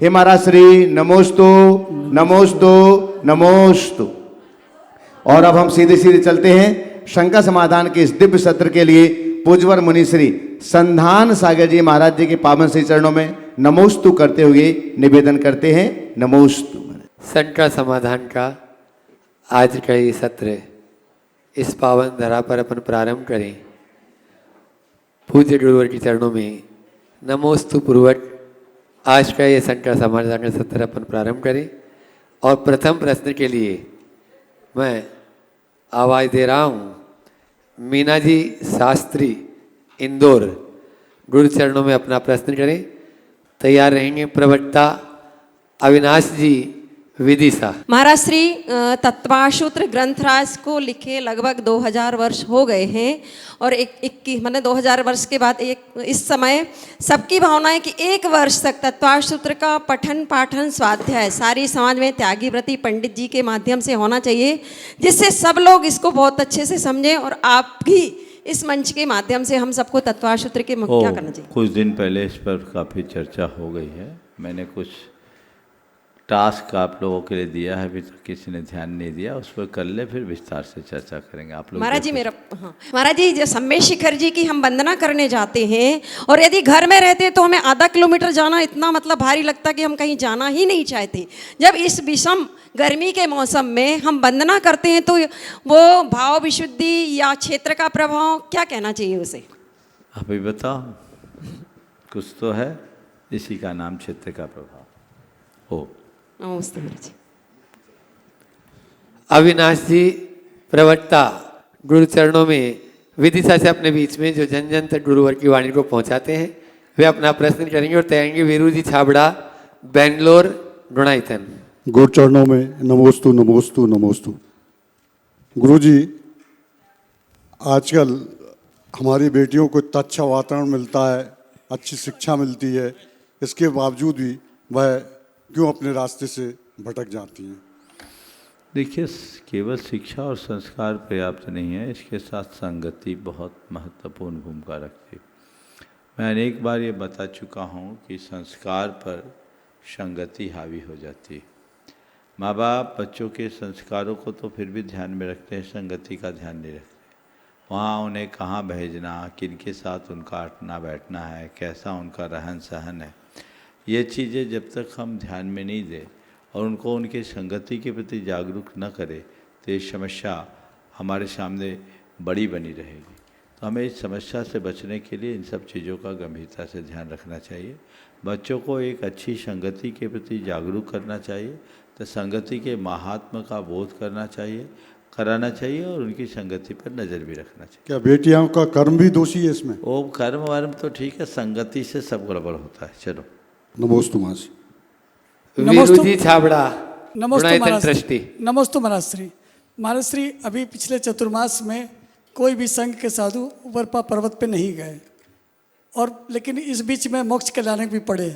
हे महाराज श्री नमोस्तु नमोस्तु नमोस्तु। और अब हम सीधे सीधे चलते हैं शंका समाधान के इस दिव्य सत्र के लिए पूज्यवर मुनि श्री संधान सागर जी महाराज जी के पावन श्री चरणों में नमोस्तु करते हुए निवेदन करते हैं। नमोस्तु। शंका समाधान का आज का ये सत्र इस पावन धरा पर अपन प्रारंभ करें। पूज्य गुरुवर के चरणों में नमोस्तु पूर्वक आज का ये शंका समाधान का सत्र अपन प्रारंभ करें। और प्रथम प्रश्न के लिए मैं आवाज़ दे रहा हूँ मीना जी शास्त्री इंदौर, गुरु चरणों में अपना प्रश्न करें। तैयार रहेंगे प्रवक्ता अविनाश जी विदिशा। महाराज श्री तत्वासूत्र ग्रंथराज को लिखे लगभग 2000 वर्ष हो गए हैं और मैंने 2000 वर्ष के बाद इस समय सबकी भावना है कि 1 वर्ष तक तत्वासूत्र का पठन पाठन स्वाध्याय सारी समाज में त्यागी व्रती पंडित जी के माध्यम से होना चाहिए, जिससे सब लोग इसको बहुत अच्छे से समझें। और आप भी इस मंच के माध्यम से हम सबको तत्वासूत्र के क्या करना चाहिए। कुछ दिन पहले इस पर काफ़ी चर्चा हो गई है। मैंने कुछ टास्क आप लोगों के लिए दिया है, अभी तक किसी ने ध्यान नहीं दिया। उस पर कर ले, फिर विस्तार से चर्चा करेंगे आप लोग। महाराज जी महाराज जी जो सम्मेद शिखर जी की हम वंदना करने जाते हैं और यदि घर में रहते तो हमें आधा किलोमीटर जाना इतना मतलब भारी लगता कि हम कहीं जाना ही नहीं चाहते। जब इस विषम गर्मी के मौसम में हम वंदना करते हैं तो वो भाव विशुद्धि या क्षेत्र का प्रभाव क्या कहना चाहिए उसे? आप ही बताओ। कुछ तो है, इसी का नाम क्षेत्र का प्रभाव हो। नमस्ते महाराज। अविनाश जी प्रवक्ता गुरु चरणों में विदिशा से अपने बीच में जो जन जन तक गुरुवर की वाणी को पहुंचाते हैं वे अपना प्रश्न करेंगे और तैयारी वीरू जी छाबड़ा बेंगलोर गुणाइतन। गुरु चरणों में नमोस्तु नमोस्तु नमोस्तु। गुरु जी, आजकल हमारी बेटियों को इतना अच्छा वातावरण मिलता है, अच्छी शिक्षा मिलती है, इसके बावजूद भी वह क्यों अपने रास्ते से भटक जाती हैं? देखिए, केवल शिक्षा और संस्कार पर्याप्त नहीं है, इसके साथ संगति बहुत महत्वपूर्ण भूमिका रखती है। मैं अनेक बार ये बता चुका हूँ कि संस्कार पर संगति हावी हो जाती है। माँ बाप बच्चों के संस्कारों को तो फिर भी ध्यान में रखते हैं, संगति का ध्यान नहीं रखते। वहाँ उन्हें कहाँ भेजना, किनके साथ उनका उठना बैठना है, कैसा उनका रहन सहन है, ये चीज़ें जब तक हम ध्यान में नहीं दें और उनको उनके संगति के प्रति जागरूक न करें तो ये समस्या हमारे सामने बड़ी बनी रहेगी। तो हमें इस समस्या से बचने के लिए इन सब चीज़ों का गंभीरता से ध्यान रखना चाहिए। बच्चों को एक अच्छी संगति के प्रति जागरूक करना चाहिए, तो संगति के महात्म्य का बोध कराना चाहिए और उनकी संगति पर नज़र भी रखना चाहिए। क्या बेटियों का कर्म भी दोषी है इसमें? वो कर्म वर्म तो ठीक है, संगति से सब गड़बड़ होता है। चलो नमोस्तु महाराज। वीरू जी छाबड़ा नमोस्तु ट्रस्टी। नमोस्तु महाराज श्री। महाराज श्री, अभी पिछले चतुर्मास में कोई भी संघ के साधु ऊपर पर्वत पे नहीं गए और लेकिन इस बीच में मोक्ष कल्याणक भी पड़े।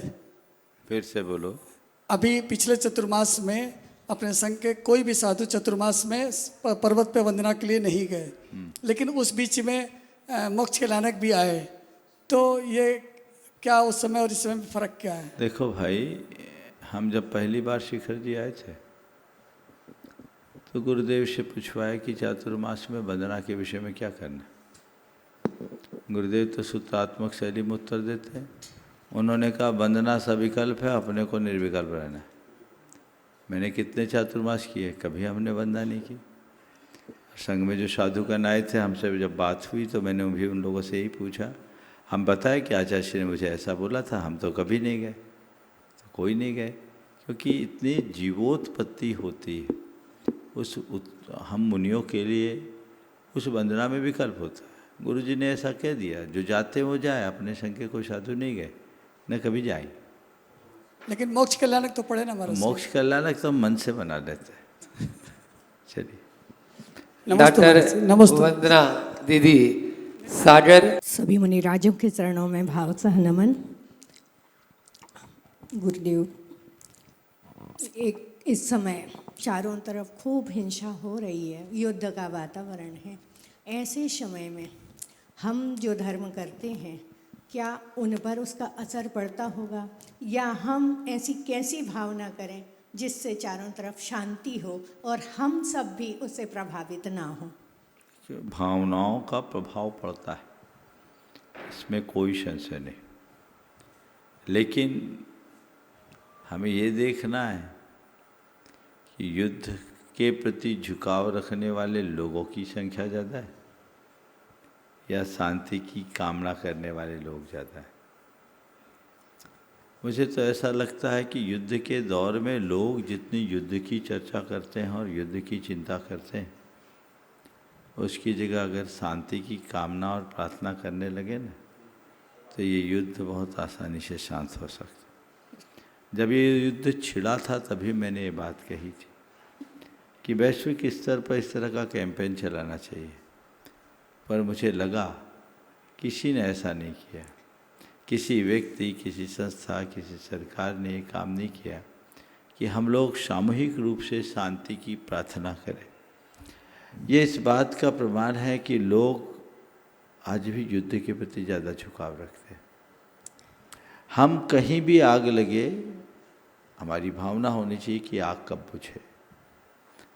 फिर से बोलो। अभी पिछले चतुर्मास में अपने संघ के कोई भी साधु चतुर्मास में पर्वत पे वंदना के लिए नहीं गए, लेकिन उस बीच में मोक्ष कल्याणक भी आए। तो ये क्या उस समय और इस समय में फ़र्क क्या है? देखो भाई, हम जब पहली बार शिखर जी आए थे तो गुरुदेव से पूछवाया कि चातुर्मास में वंदना के विषय में क्या करना। गुरुदेव तो सूत्रात्मक शैली में उत्तर देते हैं। उन्होंने कहा वंदना सविकल्प है, अपने को निर्विकल्प रहना है। मैंने कितने चातुर्मास किए, कभी हमने वंदना नहीं की। संघ में जो साधुगण आए थे, हमसे जब बात हुई तो मैंने भी उन लोगों से यही पूछा। हम बताए कि आचार्य श्री ने मुझे ऐसा बोला था, हम तो कभी नहीं गए। तो कोई नहीं गए क्योंकि इतनी जीवोत्पत्ति होती है हम मुनियों के लिए उस वंदना में विकल्प होता है। गुरु जी ने ऐसा कह दिया, जो जाते वो जाए, अपने संघ के कोई साधु नहीं गए, न कभी जाए। लेकिन मोक्ष कल्याणक तो पड़े ना महाराज। मोक्ष कल्याणक तो मन से बना लेते हैं। चलिए। डॉक्टर वंदना दीदी सागर। सभी मुनिराजों के चरणों में भाव सह नमन। गुरुदेव, इस समय चारों तरफ खूब हिंसा हो रही है, युद्ध का वातावरण है। ऐसे समय में हम जो धर्म करते हैं क्या उन पर उसका असर पड़ता होगा, या हम ऐसी कैसी भावना करें जिससे चारों तरफ शांति हो और हम सब भी उससे प्रभावित ना हो? भावनाओं का प्रभाव पड़ता है, इसमें कोई संशय नहीं, लेकिन हमें ये देखना है कि युद्ध के प्रति झुकाव रखने वाले लोगों की संख्या ज़्यादा है या शांति की कामना करने वाले लोग ज़्यादा है। मुझे तो ऐसा लगता है कि युद्ध के दौर में लोग जितनी युद्ध की चर्चा करते हैं और युद्ध की चिंता करते हैं, उसकी जगह अगर शांति की कामना और प्रार्थना करने लगे ना, तो ये युद्ध बहुत आसानी से शांत हो सकता। जब ये युद्ध छिड़ा था तभी मैंने ये बात कही थी कि वैश्विक स्तर पर इस तरह का कैंपेन चलाना चाहिए, पर मुझे लगा किसी ने ऐसा नहीं किया, किसी व्यक्ति, किसी संस्था, किसी सरकार ने ये काम नहीं किया कि हम लोग सामूहिक रूप से शांति की प्रार्थना करें। ये इस बात का प्रमाण है कि लोग आज भी युद्ध के प्रति ज़्यादा झुकाव रखते हैं। हम कहीं भी आग लगे, हमारी भावना होनी चाहिए कि आग कब बुझे।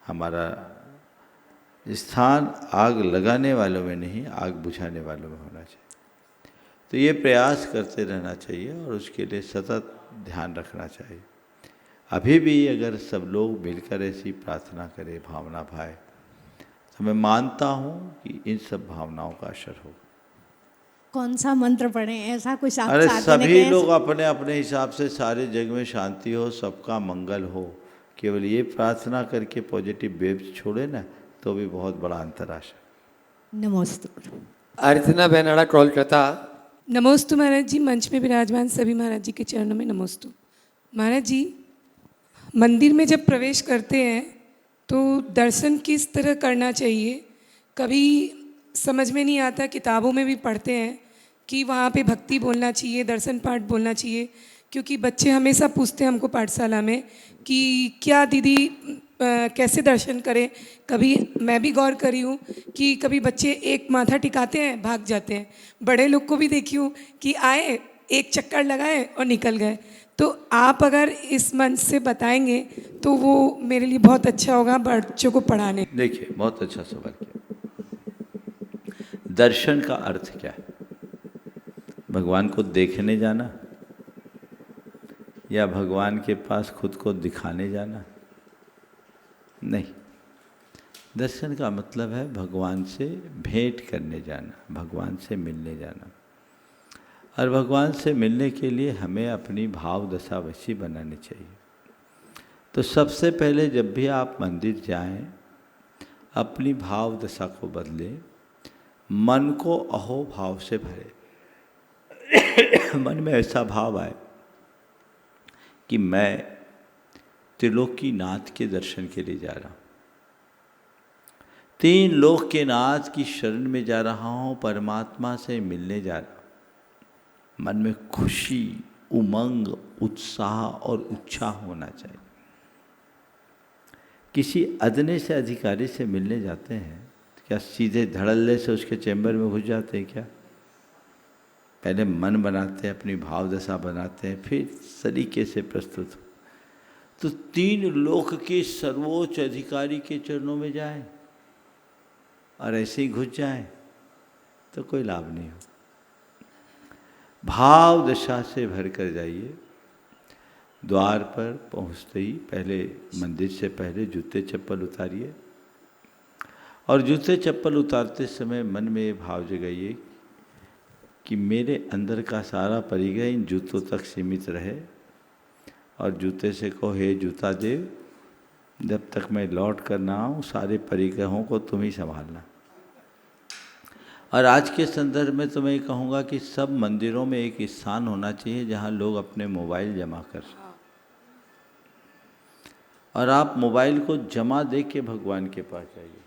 हमारा स्थान आग लगाने वालों में नहीं, आग बुझाने वालों में होना चाहिए। तो ये प्रयास करते रहना चाहिए और उसके लिए सतत ध्यान रखना चाहिए। अभी भी अगर सब लोग मिलकर ऐसी प्रार्थना करें, भावना भाए, तो मैं मानता हूँ कि इन सब भावनाओं का असर होगा। कौन सा मंत्र पढ़ें, ऐसा कुछ आप अरे चाहते हैं सभी कि लोग अपने अपने हिसाब से, सारे जग में शांति हो, सबका मंगल हो, केवल ये प्रार्थना करके पॉजिटिव वेव्स छोड़े ना, तो भी बहुत बड़ा अंतर आ सकता। नमस्ते। अर्चना बेनाड़ा कोलकाता। नमोस्तु महाराज जी। मंच में विराजमान सभी महाराज जी के चरणों में नमोस्तु। महाराज जी, मंदिर में जब प्रवेश करते हैं तो दर्शन किस तरह करना चाहिए? कभी समझ में नहीं आता, किताबों में भी पढ़ते हैं कि वहाँ पे भक्ति बोलना चाहिए, दर्शन पाठ बोलना चाहिए, क्योंकि बच्चे हमेशा पूछते हैं हमको पाठशाला में कि क्या दीदी कैसे दर्शन करें। कभी मैं भी गौर करी हूँ कि कभी बच्चे एक माथा टिकाते हैं, भाग जाते हैं। बड़े लोग को भी देखी हूँ कि आए, एक चक्कर लगाए और निकल गए। तो आप अगर इस मंच से बताएंगे तो वो मेरे लिए बहुत अच्छा होगा बच्चों को पढ़ाने। देखिए, बहुत अच्छा सवाल किया। दर्शन का अर्थ क्या है? भगवान को देखने जाना या भगवान के पास खुद को दिखाने जाना? नहीं, दर्शन का मतलब है भगवान से भेंट करने जाना, भगवान से मिलने जाना। और भगवान से मिलने के लिए हमें अपनी भाव दशा वैसी बनानी चाहिए। तो सबसे पहले जब भी आप मंदिर जाएं, अपनी भाव दशा को बदलें, मन को अहो भाव से भरे। मन में ऐसा भाव आए कि मैं त्रिलोकी नाथ के दर्शन के लिए जा रहा हूँ, तीन लोक के नाथ की शरण में जा रहा हूँ, परमात्मा से मिलने जा रहा हूँ। मन में खुशी, उमंग, उत्साह और उत्साह होना चाहिए। किसी अदने से अधिकारी से मिलने जाते हैं, क्या सीधे धड़ल्ले से उसके चैम्बर में घुस जाते हैं क्या? पहले मन बनाते हैं, अपनी भाव दशा बनाते हैं, फिर सलीके से प्रस्तुत हो। तो तीन लोक के सर्वोच्च अधिकारी के चरणों में जाएं और ऐसे ही घुस जाएं तो कोई लाभ नहीं हो। भाव दशा से भर कर जाइए। द्वार पर पहुंचते ही पहले, मंदिर से पहले जूते चप्पल उतारिए और जूते चप्पल उतारते समय मन में ये भाव जगाइए कि मेरे अंदर का सारा परिग्रह इन जूतों तक सीमित रहे, और जूते से कहो, हे जूता देव, जब तक मैं लौट कर ना आऊँ सारे परिग्रहों को तुम ही संभालना। और आज के संदर्भ में तो मैं कहूँगा कि सब मंदिरों में एक स्थान होना चाहिए जहाँ लोग अपने मोबाइल जमा कर सकें, और आप मोबाइल को जमा दे के भगवान के पास जाइए।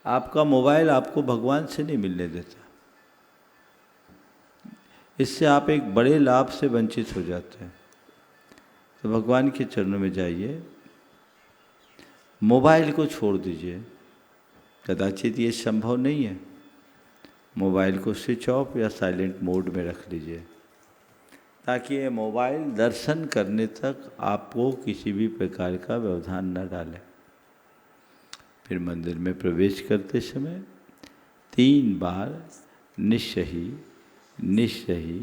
आपका मोबाइल आपको भगवान से नहीं मिलने देता, इससे आप एक बड़े लाभ से वंचित हो जाते हैं। तो भगवान के चरणों में जाइए, मोबाइल को छोड़ दीजिए। कदाचित ये संभव नहीं है, मोबाइल को स्विच ऑफ या साइलेंट मोड में रख लीजिए, ताकि ये मोबाइल दर्शन करने तक आपको किसी भी प्रकार का व्यवधान न डाले। फिर मंदिर में प्रवेश करते समय 3 बार निश्चही निश्चही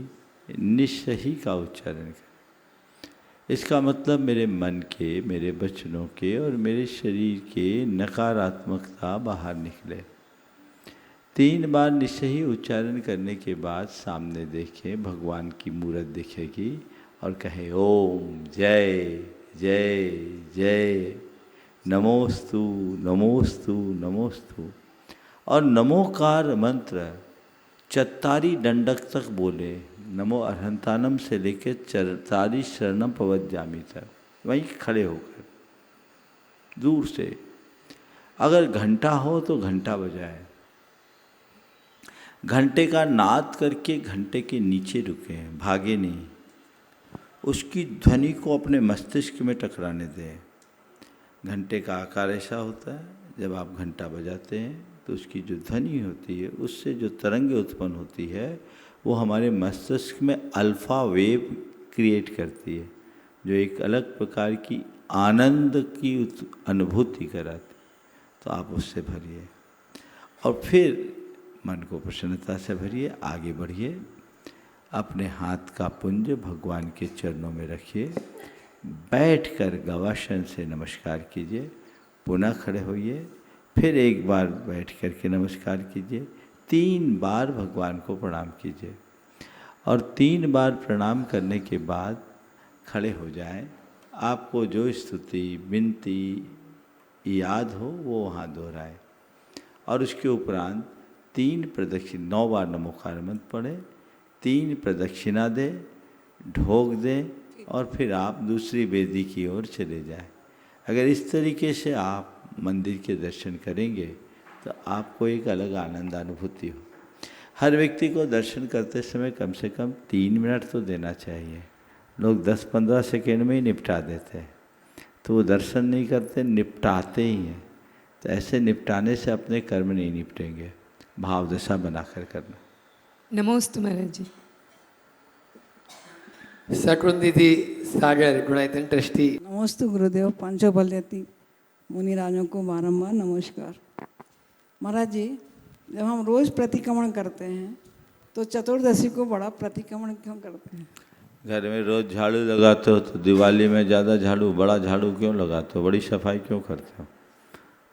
निश्चही का उच्चारण करें। इसका मतलब मेरे मन के, मेरे वचनों के और मेरे शरीर के नकारात्मकता बाहर निकले। 3 बार निश्चयी उच्चारण करने के बाद सामने देखें, भगवान की मूर्त दिखेगी और कहें ओम जय जय जय नमोस्तु नमोस्तु नमोस्तु। और नमोकार मंत्र चत्तारी दंडक तक बोले, नमो अर्हंतानम से लेकर चरतारी शरणम पवज्जामि तक, वहीं खड़े होकर दूर से। अगर घंटा हो तो घंटा बजाए, घंटे का नाद करके घंटे के नीचे रुके, भागे नहीं, उसकी ध्वनि को अपने मस्तिष्क में टकराने दें। घंटे का आकार ऐसा होता है, जब आप घंटा बजाते हैं तो उसकी जो ध्वनि होती है, उससे जो तरंगें उत्पन्न होती है, वो हमारे मस्तिष्क में अल्फ़ा वेव क्रिएट करती है, जो एक अलग प्रकार की आनंद की अनुभूति कराती। तो आप उससे भरिए और फिर मन को प्रसन्नता से भरिए, आगे बढ़िए। अपने हाथ का पुंज भगवान के चरणों में रखिए, बैठकर गवासन से नमस्कार कीजिए, पुनः खड़े होइए, फिर एक बार बैठ कर के नमस्कार कीजिए, 3 बार भगवान को प्रणाम कीजिए और 3 बार प्रणाम करने के बाद खड़े हो जाएं। आपको जो स्तुति विनती याद हो वो वहाँ दोहराएं और उसके उपरांत 3 प्रदक्षिण 9 बार नमोकार मंत्र पढ़े, 3 प्रदक्षिणा दे, ढोक दें और फिर आप दूसरी वेदी की ओर चले जाएं। अगर इस तरीके से आप मंदिर के दर्शन करेंगे तो आपको एक अलग आनंद अनुभूति हो। हर व्यक्ति को दर्शन करते समय कम से कम 3 मिनट तो देना चाहिए। लोग 10-15 सेकेंड में ही निपटा देते हैं, तो वो दर्शन नहीं करते, निपटाते ही हैं। तो ऐसे निपटाने से अपने कर्म नहीं निपटेंगे, भाव दशा बनाकर करना। नमोस्तु महाराज जी। सकुन दीदी सागर गुणायतन ट्रस्टी। नमोस्तु गुरुदेव। पांचोपल्यति मुनिराजों को बारंबार नमस्कार। महाराज जी, जब हम रोज़ प्रतिक्रमण करते हैं तो चतुर्दशी को बड़ा प्रतिक्रमण क्यों करते हैं? घर में रोज़ झाड़ू लगाते हो तो दिवाली में ज़्यादा झाड़ू, बड़ा झाड़ू क्यों लगाते हो? बड़ी सफाई क्यों करते हो?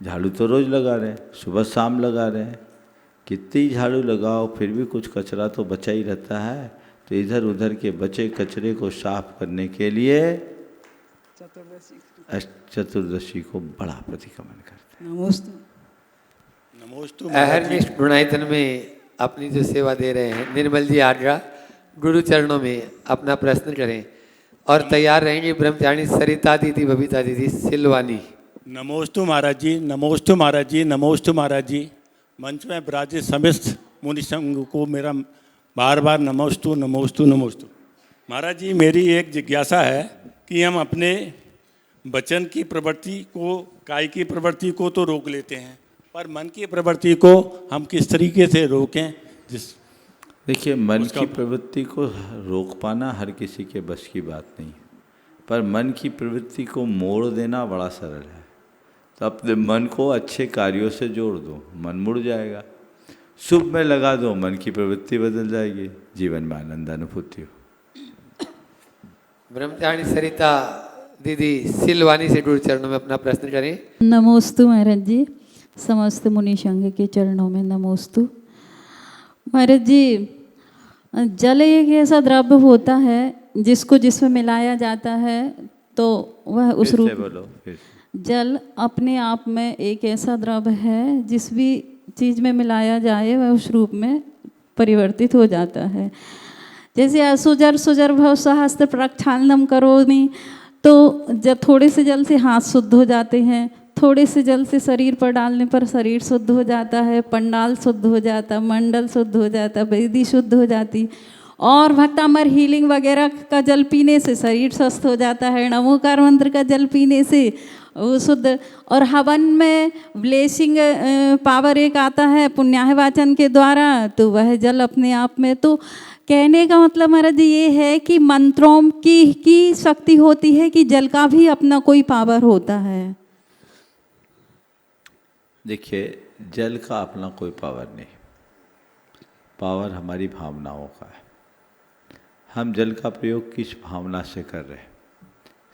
झाड़ू तो रोज़ लगा रहे हैं, सुबह शाम लगा रहे हैं। कितनी झाड़ू लगाओ फिर भी कुछ कचरा तो बचा ही रहता है। तो इधर उधर के बचे कचरे को साफ करने के लिए चतुर्दशी को बड़ा प्रतिक्रमण करते हैं। नमोस्तु। नमोस्तु। अहरनिष्ठ गुणायतन में अपनी जो सेवा दे रहे हैं निर्मल जी आगरा, गुरु चरणों में अपना प्रश्न करें और तैयार रहेंगे ब्रह्मचारिणी सरिता दीदी, बबीता दीदी, सिलवानी। नमोस्तु महाराज जी, नमोस्तु महाराज जी, नमोस्तु महाराज जी। मंच में विराजित समस्त मुनि संघ को मेरा बार बार नमोस्तु नमोस्तु नमोस्तु। महाराज जी, मेरी एक जिज्ञासा है कि हम अपने वचन की प्रवृत्ति को, काय की प्रवृत्ति को तो रोक लेते हैं, पर मन की प्रवृत्ति को हम किस तरीके से रोकें? देखिए, मन की प्रवृत्ति को रोक पाना हर किसी के बस की बात नहीं है, पर मन की प्रवृत्ति को मोड़ देना बड़ा सरल है। तो अपने मन को अच्छे कार्यों से जोड़ दो, मन मुड़ जाएगा। शुभ में लगा दो, मन की प्रवृत्ति बदल जाएगी, जीवन में आनंद अनुभूति हो। ब्रह्मचारिणी सरिता दीदी सिलवानी से गुरु चरणों में अपना प्रश्न करें। नमोस्तु महाराज जी, समस्त मुनि संघ के चरणों में नमोस्तु। महाराज जी, जल एक ऐसा द्रव्य होता है जिसको जिसमें मिलाया जाता है तो वह उस रूप, जल अपने आप में एक ऐसा द्रव्य है जिस भी चीज़ में मिलाया जाए वह उस रूप में परिवर्तित हो जाता है। जैसे असुजर सुजर भव सहस्त्र प्रक्षालनम करोमि, तो जब थोड़े से जल से हाथ शुद्ध हो जाते हैं, थोड़े से जल से शरीर पर डालने पर शरीर शुद्ध हो जाता है, पंडाल शुद्ध हो जाता, मंडल शुद्ध हो जाता, वेदी शुद्ध हो जाती, और भक्तामर हीलिंग वगैरह का जल पीने से शरीर स्वस्थ हो जाता है, नमोकार मंत्र का जल पीने से वो शुद्ध। और हवन में ब्लेसिंग पावर एक आता है पुण्याह वाचन के द्वारा, तो वह जल अपने आप में। तो कहने का मतलब महाराज जी ये है कि मंत्रों की शक्ति होती है कि जल का भी अपना कोई पावर होता है। देखिए, जल का अपना कोई पावर नहीं, पावर हमारी भावनाओं का है। हम जल का प्रयोग किस भावना से कर रहे हैं,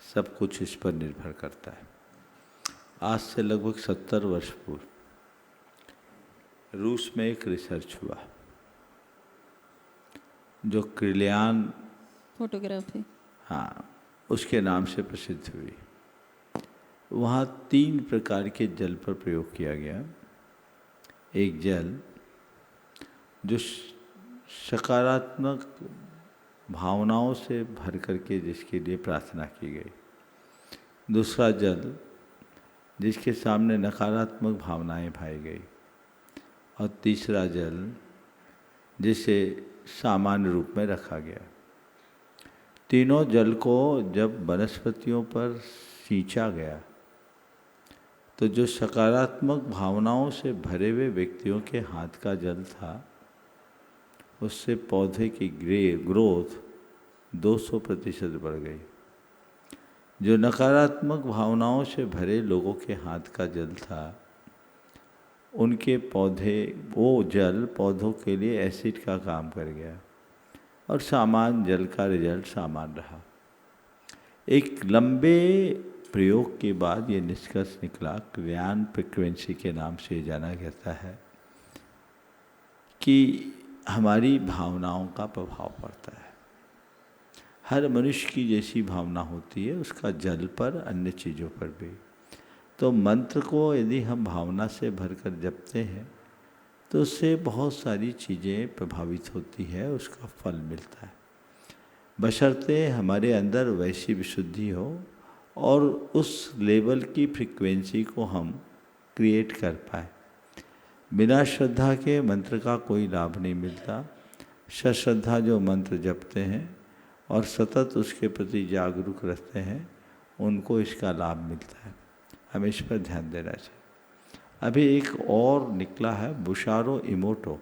सब कुछ इस पर निर्भर करता है। आज से लगभग 70 वर्ष पूर्व रूस में एक रिसर्च हुआ जो क्रिलियान फोटोग्राफी, हाँ, उसके नाम से प्रसिद्ध हुई। वहाँ 3 प्रकार के जल पर प्रयोग किया गया। एक जल जो सकारात्मक भावनाओं से भर करके जिसके लिए प्रार्थना की गई, दूसरा जल जिसके सामने नकारात्मक भावनाएं भाई गई, और तीसरा जल जिसे सामान्य रूप में रखा गया। तीनों जल को जब वनस्पतियों पर सींचा गया तो जो सकारात्मक भावनाओं से भरे हुए व्यक्तियों के हाथ का जल था, उससे पौधे की ग्रोथ 200% बढ़ गई। जो नकारात्मक भावनाओं से भरे लोगों के हाथ का जल था, उनके पौधे, वो जल पौधों के लिए एसिड का काम कर गया और सामान्य जल का रिजल्ट सामान्य रहा। एक लंबे प्रयोग के बाद ये निष्कर्ष निकला, क्रिलियान फ्रीक्वेंसी के नाम से जाना जाता है, कि हमारी भावनाओं का प्रभाव पड़ता है। हर मनुष्य की जैसी भावना होती है उसका जल पर, अन्य चीज़ों पर भी। तो मंत्र को यदि हम भावना से भरकर जपते हैं तो उससे बहुत सारी चीज़ें प्रभावित होती है, उसका फल मिलता है, बशर्ते हमारे अंदर वैसी विशुद्धि हो और उस लेवल की फ्रीक्वेंसी को हम क्रिएट कर पाए। बिना श्रद्धा के मंत्र का कोई लाभ नहीं मिलता। सश्रद्धा जो मंत्र जपते हैं और सतत उसके प्रति जागरूक रहते हैं, उनको इसका लाभ मिलता है। हमें इस पर ध्यान देना चाहिए। अभी एक और निकला है, बुशारो इमोटो,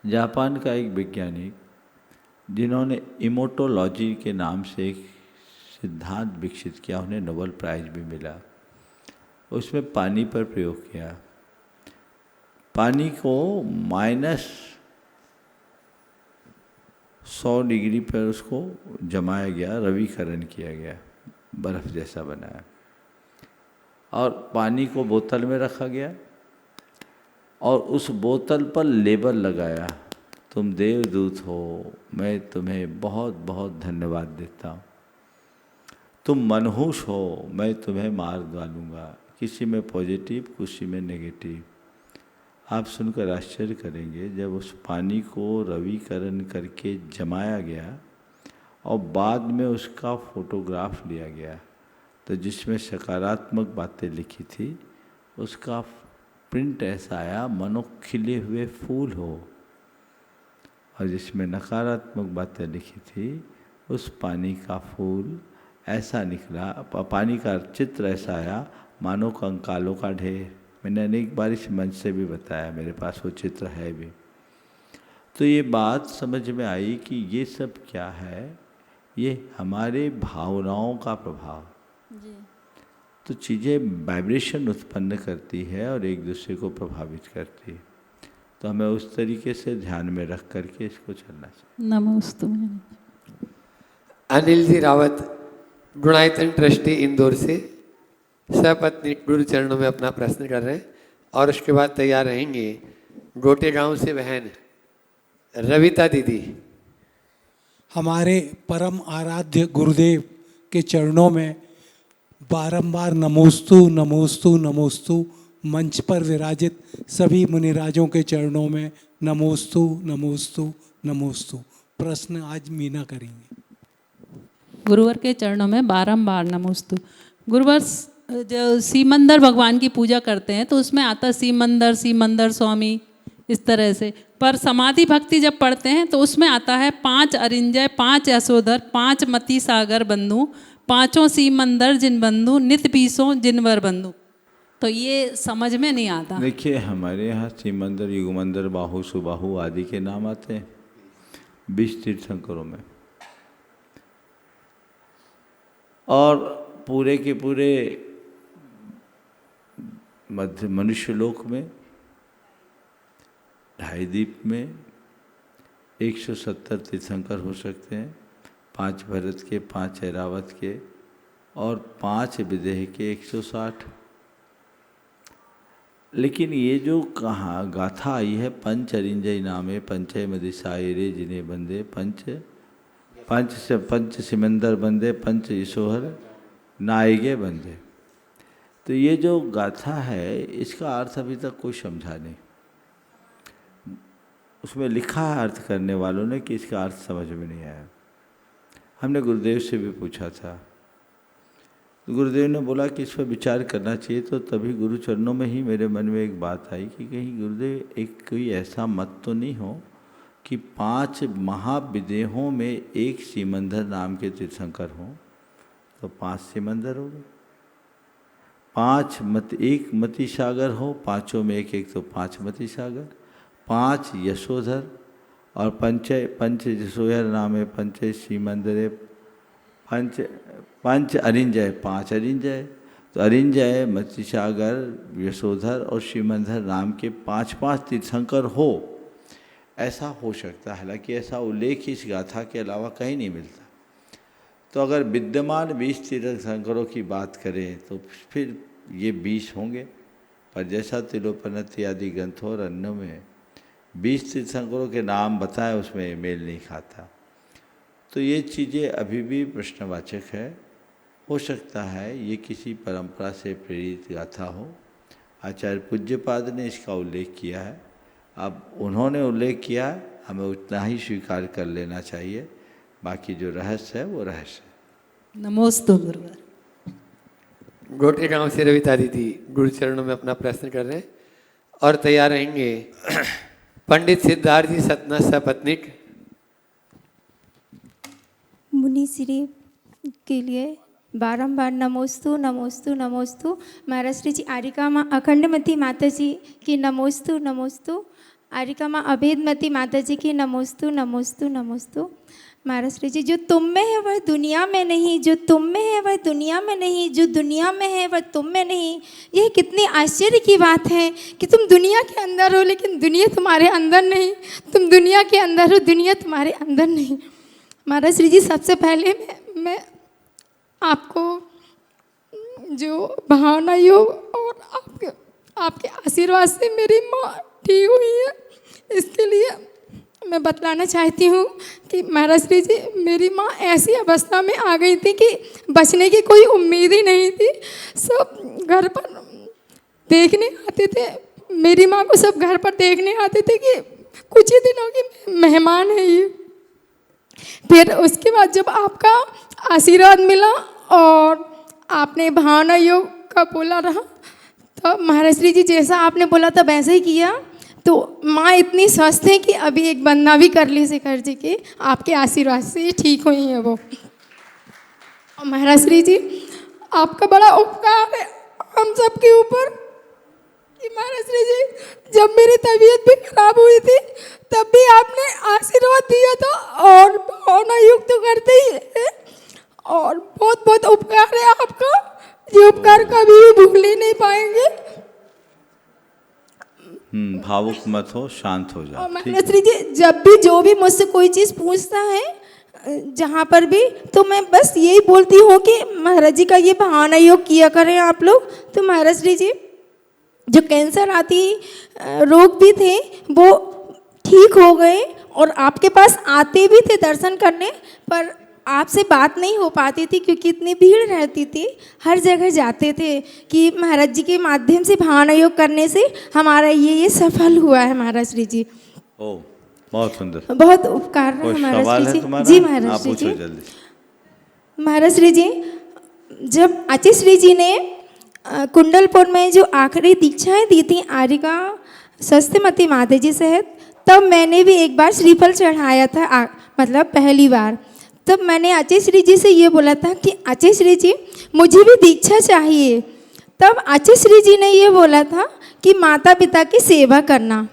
जापान का एक वैज्ञानिक, जिन्होंने इमोटोलॉजी के नाम से एक सिद्धांत विकसित किया, उन्हें नोबेल प्राइज भी मिला। उसमें पानी पर प्रयोग किया। पानी को -100 डिग्री पर उसको जमाया गया, रवीकरण किया गया, बर्फ़ जैसा बनाया, और पानी को बोतल में रखा गया और उस बोतल पर लेबल लगाया, तुम देवदूत हो, मैं तुम्हें बहुत बहुत धन्यवाद देता हूँ। तुम मनहूस हो, मैं तुम्हें मार डालूँगा। किसी में पॉजिटिव, किसी में नेगेटिव। आप सुनकर आश्चर्य करेंगे, जब उस पानी को रवीकरण करके जमाया गया और बाद में उसका फोटोग्राफ लिया गया, तो जिसमें सकारात्मक बातें लिखी थी उसका प्रिंट ऐसा आया मानो खिले हुए फूल हो, और जिसमें नकारात्मक बातें लिखी थी उस पानी का फूल ऐसा निकला, पानी का चित्र ऐसा आया मानो कंकालों का ढेर। मैंने अनेक बार इस मंच से भी बताया, मेरे पास वो चित्र है भी। तो ये बात समझ में आई कि ये सब क्या है, ये हमारे भावनाओं का प्रभाव। तो चीज़ें वाइब्रेशन उत्पन्न करती है और एक दूसरे को प्रभावित करती है। तो हमें उस तरीके से ध्यान में रख करके इसको चलना चाहिए। नमस्ते। अनिल जी रावत, गुणायतन ट्रस्टी इंदौर से, सपत्नी गुरु चरणों में अपना प्रश्न कर रहे हैं, और उसके बाद तैयार रहेंगे गोटे गांव से बहन रविता दीदी। हमारे परम आराध्य गुरुदेव के चरणों में बारंबार नमोस्तु नमोस्तु नमोस्तु, मंच पर विराजित सभी मुनिराजों के चरणों में नमोस्तु नमोस्तु नमोस्तु। प्रश्न आज मीना करेंगे। गुरुवर के चरणों में बारंबार नमोस्तु। गुरुवर, जो सीमंदर भगवान की पूजा करते हैं तो उसमें आता सीमंदर स्वामी इस तरह से, पर समाधि भक्ति जब पढ़ते हैं तो उसमें आता है 5 अरिंजय, 5 यशोधर, 5 मति सागर बंधु, पांचों सीमंदर जिन बंधु नित पीसों जिनवर बंधु। तो ये समझ में नहीं आता। देखिए हमारे यहाँ सीमंदर, युगमंदर, बाहु, सुबाहु आदि के नाम आते हैं 20 तीर्थंकरों में, और पूरे के पूरे मध्य मनुष्य लोक में 2.5 दीप में 170 तीर्थंकर हो सकते हैं, 5 भरत के, 5 ऐरावत के और 5 विदेह के 160। लेकिन ये जो कहाँ गाथा आई है, पंच अरिंजय नामे पंचय मदिसाए रे जिन्हें बंदे, पंच सिमंदर बंदे, पंच यशोहर नायगे बंदे। तो ये जो गाथा है इसका अर्थ अभी तक कोई समझा नहीं। उसमें लिखा है अर्थ करने वालों ने कि इसका अर्थ समझ में नहीं आया। हमने गुरुदेव से भी पूछा था, तो गुरुदेव ने बोला कि इस पर विचार करना चाहिए। तो तभी गुरु चरणों में ही मेरे मन में एक बात आई कि कहीं गुरुदेव एक कोई ऐसा मत तो नहीं हो कि 5 महाविदेहों में एक सीमंदर नाम के तीर्थंकर हों, तो 5 सीमंदर हो गए। 5 मत, एक मति सागर हो, पाँचों में एक एक, तो 5 मति सागर, 5 यशोधर और पंच यशोधर नाम है पंच सीमंदरे, पंच अरिंजय, 5 अरिंजय। तो अरिंजय, मति सागर, यशोधर और सीमंदर नाम के 5 तीर्थंकर हो, ऐसा हो सकता है। हालांकि ऐसा उल्लेख इस गाथा के अलावा कहीं नहीं मिलता। तो अगर विद्यमान 20 तीर्थंकरों की बात करें तो फिर ये 20 होंगे, पर जैसा तिलोपनति आदि ग्रंथों और अन्य में 20 तीर्थंकरों के नाम बताए उसमें मेल नहीं खाता। तो ये चीज़ें अभी भी प्रश्नवाचक है। हो सकता है ये किसी परंपरा से प्रेरित गाथा हो। आचार्य पूज्यपाद ने इसका उल्लेख किया है। अब उन्होंने उल्लेख किया, हमें उतना ही स्वीकार कर लेना चाहिए, बाकी जो रहस्य है वो रहस्य है। नमोस्तु गुरुवर। गोटे गांव से रविता दीदी गुरु चरणों में अपना प्रश्न कर रहे हैं और तैयार रहेंगे पंडित सिद्धार्थ जी सतना सपत्निक। मुनि श्री के लिए बारंबार नमोस्तु नमोस्तु नमोस्तु। महाराज श्री जी आरिका माँ अखंडमती माता जी की नमोस्तु नमोस्तु। आरिका माँ अभेदमती माता जी की नमोस्तु नमोस्तु नमोस्तु। महाराज श्री जी, जो तुम में है वह दुनिया में नहीं, जो तुम में है वह दुनिया में नहीं, जो दुनिया में है वह तुम में नहीं। यह कितनी आश्चर्य की बात है कि तुम दुनिया के अंदर हो लेकिन दुनिया तुम्हारे अंदर नहीं, तुम दुनिया के अंदर हो दुनिया तुम्हारे अंदर नहीं। महाराज श्री जी, सबसे पहले मैं आपको जो भावना योग और आपके आशीर्वाद से मेरी माँ ठीक हुई है, इसके लिए मैं बतलाना चाहती हूँ कि महाराज श्री जी, मेरी माँ ऐसी अवस्था में आ गई थी कि बचने की कोई उम्मीद ही नहीं थी। सब घर पर देखने आते थे, मेरी माँ को सब घर पर देखने आते थे कि कुछ ही दिनों की मेहमान है ये। फिर उसके बाद जब आपका आशीर्वाद मिला और आपने भावना योग का बोला रहा, तो महाराज श्री जी जैसा आपने बोला था वैसे ही किया। तो माँ इतनी स्वस्थ है कि अभी एक बंदा भी कर ली शेखर जी के आपके आशीर्वाद से ठीक हुई है वो। महाराज श्री जी, आपका बड़ा उपकार है हम सब के ऊपर कि महाराज श्री जी, जब मेरी तबीयत भी खराब हुई थी तब भी आपने आशीर्वाद दिया था और भावना युक्त तो करते ही है, और बहुत बहुत उपकार है आपका। ये उपकार कभी भी भूल ही नहीं पाएंगे। भावुक मत हो, शांत हो जाओ। महाराज श्री जी, जब भी जो भी मुझसे कोई चीज़ पूछता है जहाँ पर भी, तो मैं बस यही बोलती हूँ कि महाराज जी का ये भावना योग किया करें आप लोग। तो महाराज श्री जी, जो कैंसर आदि रोग भी थे वो ठीक हो गए और आपके पास आते भी थे दर्शन करने, पर आपसे बात नहीं हो पाती थी क्योंकि इतनी भीड़ रहती थी। हर जगह जाते थे कि महाराज जी के माध्यम से भावना योग करने से हमारा ये सफल हुआ है महाराज श्री जी। ओ, बहुत सुंदर, बहुत उपकार है महाराज श्री जी। जी महाराज श्री जी। महाराज श्री जी, जब आचार्य श्री जी ने कुंडलपुर में जो आखिरी दीक्षाएं दी थी आरिका सस्तेमती माता जी सहित, तब मैंने भी एक बार श्रीफल चढ़ाया था, मतलब पहली बार। तब मैंने आचार्य श्री जी से ये बोला था कि आचार्य श्री जी मुझे भी दीक्षा चाहिए। तब आचार्य श्री जी ने ये बोला था कि माता पिता की सेवा करना।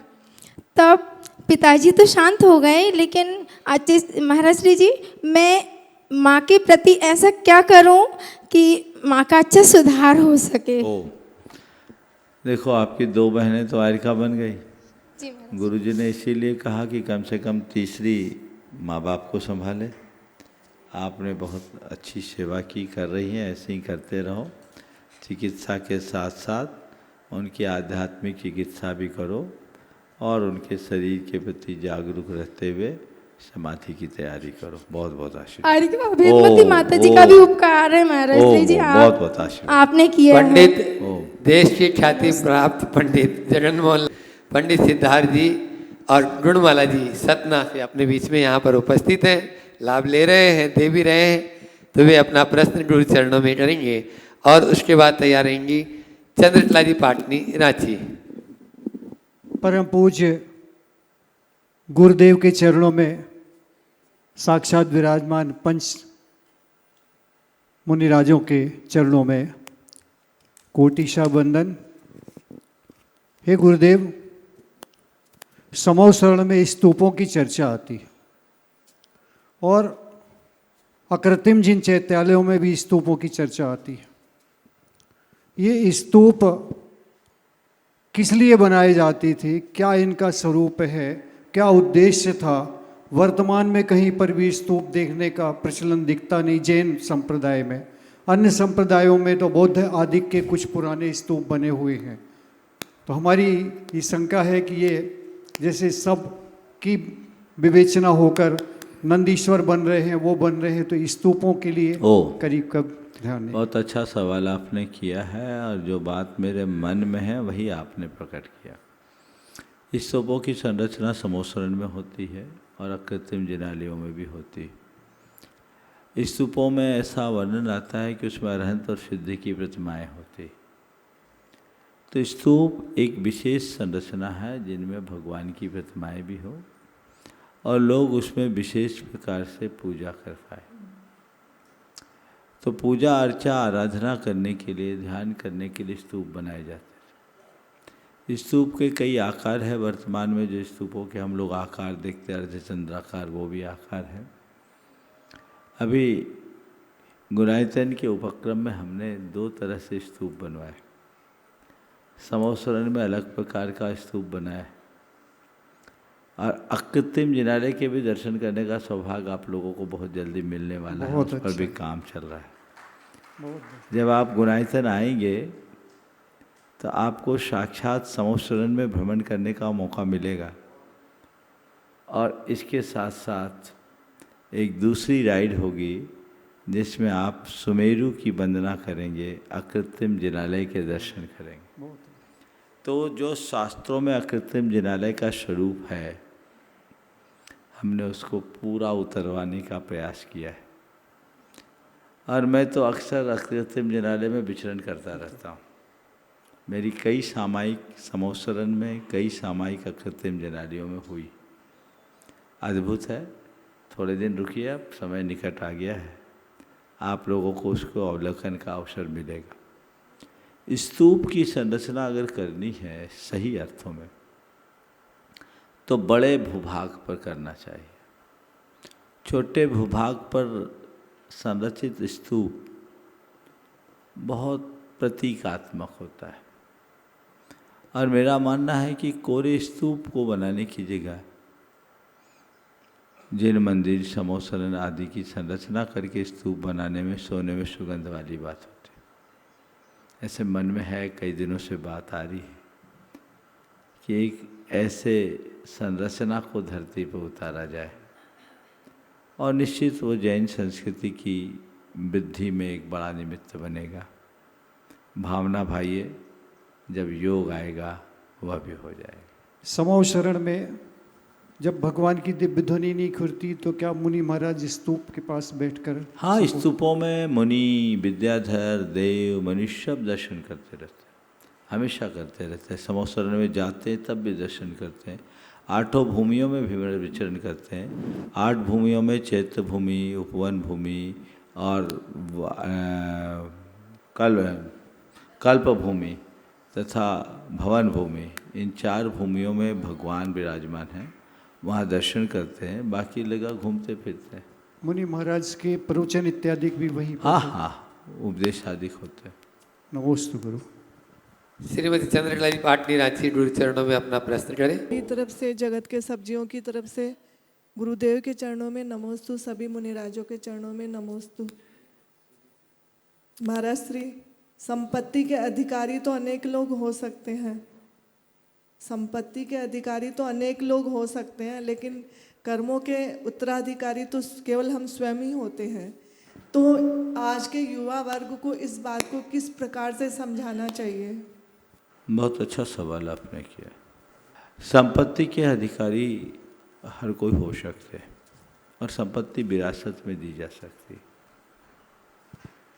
तब पिताजी तो शांत हो गए, लेकिन आचार्य महाराज श्री जी मैं माँ के प्रति ऐसा क्या करूं कि माँ का अच्छा सुधार हो सके। देखो आपकी 2 बहनें तो आयरिका बन गई। गुरुजी ने इसीलिए कहा कि कम से कम तीसरी माँ बाप को संभाले। आपने बहुत अच्छी सेवा की, कर रही हैं, ऐसे ही करते रहो। चिकित्सा के साथ साथ उनकी आध्यात्मिक चिकित्सा भी करो और उनके शरीर के प्रति जागरूक रहते हुए समाधि की तैयारी करो। बहुत बहुत आशीर्वाद। वेदवती माता जी का भी उपकार है महाराज श्री जी, बहुत बहुत आशीर्वाद आपने किया है। पंडित देश की ख्याति प्राप्त पंडित जगनमोहन पंडित सिद्धार्थ जी और गुणमाला जी सतना से अपने बीच में यहाँ पर उपस्थित हैं, लाभ ले रहे हैं, दे भी रहे हैं। तो वे अपना प्रश्न गुरु चरणों में करेंगे और उसके बाद तैयार रहेंगी चंद्रकला जी पाटनी रांची। परम पूज्य गुरुदेव के चरणों में साक्षात विराजमान पंच मुनिराजों के चरणों में कोटिशा वंदन। हे गुरुदेव, समूह शरण में स्तूपों की चर्चा आती है और अकृत्रिम जिन चैत्यालयों में भी स्तूपों की चर्चा आती है। ये स्तूप किस लिए बनाई जाती थी, क्या इनका स्वरूप है, क्या उद्देश्य था? वर्तमान में कहीं पर भी स्तूप देखने का प्रचलन दिखता नहीं जैन संप्रदाय में। अन्य संप्रदायों में तो बौद्ध आदि के कुछ पुराने स्तूप बने हुए हैं। तो हमारी ये शंका है कि ये जैसे सब की विवेचना होकर नंदीश्वर बन रहे हैं, वो बन रहे हैं, तो स्तूपों के लिए करीब कब ध्यान है? बहुत अच्छा सवाल आपने किया है और जो बात मेरे मन में है वही आपने प्रकट किया। स्तूपों की संरचना समोसरण में होती है और अकृत्रिम जिनालयों में भी होती है। स्तूपों में ऐसा वर्णन आता है कि उसमें अरहंत और सिद्धि की प्रतिमाएं होती। तो स्तूप एक विशेष संरचना है जिनमें भगवान की प्रतिमाएं भी हो और लोग उसमें विशेष प्रकार से पूजा कर पाए। तो पूजा अर्चा आराधना करने के लिए, ध्यान करने के लिए स्तूप बनाए जाते हैं। स्तूप के कई आकार है। वर्तमान में जो स्तूपों के हम लोग आकार देखते हैं, अर्धचंद्राकार, वो भी आकार है। अभी गुणायतन के उपक्रम में हमने 2 तरह से स्तूप बनवाए। समोसरण में अलग प्रकार का स्तूप बनाया और अकृत्रिम जिनालय के भी दर्शन करने का सौभाग्य आप लोगों को बहुत जल्दी मिलने वाला है। उस पर भी काम चल रहा है। जब आप गुणायतन आएंगे तो आपको साक्षात समोसरण में भ्रमण करने का मौका मिलेगा और इसके साथ साथ एक दूसरी राइड होगी जिसमें आप सुमेरु की वंदना करेंगे, अकृत्रिम जिनालय के दर्शन करेंगे। तो जो शास्त्रों में अकृत्रिम जिनालय का स्वरूप है, हमने उसको पूरा उतरवाने का प्रयास किया है। और मैं तो अक्सर अकृत्रिम जिनालय में विचरण करता रहता हूँ। मेरी कई सामायिक समोसरण में, कई सामायिक अकृत्रिम जिनालयों में हुई। अद्भुत है। थोड़े दिन रुकिए, अब समय निकट आ गया है, आप लोगों को उसको अवलोकन का अवसर मिलेगा। स्तूप की संरचना अगर करनी है सही अर्थों में तो बड़े भूभाग पर करना चाहिए। छोटे भूभाग पर संरचित स्तूप बहुत प्रतीकात्मक होता है और मेरा मानना है कि कोरे स्तूप को बनाने की जगह जिन मंदिर, समोसरण आदि की संरचना करके स्तूप बनाने में सोने में सुगंध वाली बात होती है। ऐसे मन में है, कई दिनों से बात आ रही है कि एक ऐसे संरचना को धरती पर उतारा जाए और निश्चित वो जैन संस्कृति की वृद्धि में एक बड़ा निमित्त बनेगा। भावना भाइये, जब योग आएगा वह भी हो जाएगा। समूह शरण में जब भगवान की दिव्य ध्वनि नहीं खुलती तो क्या मुनि महाराज स्तूप के पास बैठकर? हाँ, स्तूपों में मुनि, विद्याधर, देव, मनुष्य दर्शन करते रहते हैं, हमेशा करते रहते हैं। समोसरण में जाते हैं तब भी दर्शन करते हैं। आठों भूमियों में भी विचरण करते हैं। 8 भूमियों में चैत्य भूमि, उपवन भूमि और कल्प भूमि तथा भवन भूमि, इन 4 भूमियों में भगवान विराजमान हैं। वहाँ दर्शन करते हैं, बाकी जगह घूमते फिरते हैं। मुनि महाराज के प्रवचन इत्यादि भी वही। हाँ, उपदेश आदि होते हैं। नमोस्तु गुरु। श्रीमती चंद्रकला जी पाटनी रांची, गुरु चरणों में अपना प्रश्न करें। मेरी तरफ से, जगत के सब्जियों की तरफ से गुरुदेव के चरणों में नमोस्तु, सभी मुनिराजों के चरणों में नमोस्तु। महाराज श्री, संपत्ति के अधिकारी तो अनेक लोग हो सकते हैं, संपत्ति के अधिकारी तो अनेक लोग हो सकते हैं, लेकिन कर्मों के उत्तराधिकारी तो केवल हम स्वयं ही होते हैं। तो आज के युवा वर्ग को इस बात को किस प्रकार से समझाना चाहिए? बहुत अच्छा सवाल आपने किया। संपत्ति के अधिकारी हर कोई हो सकते हैं और संपत्ति विरासत में दी जा सकती है,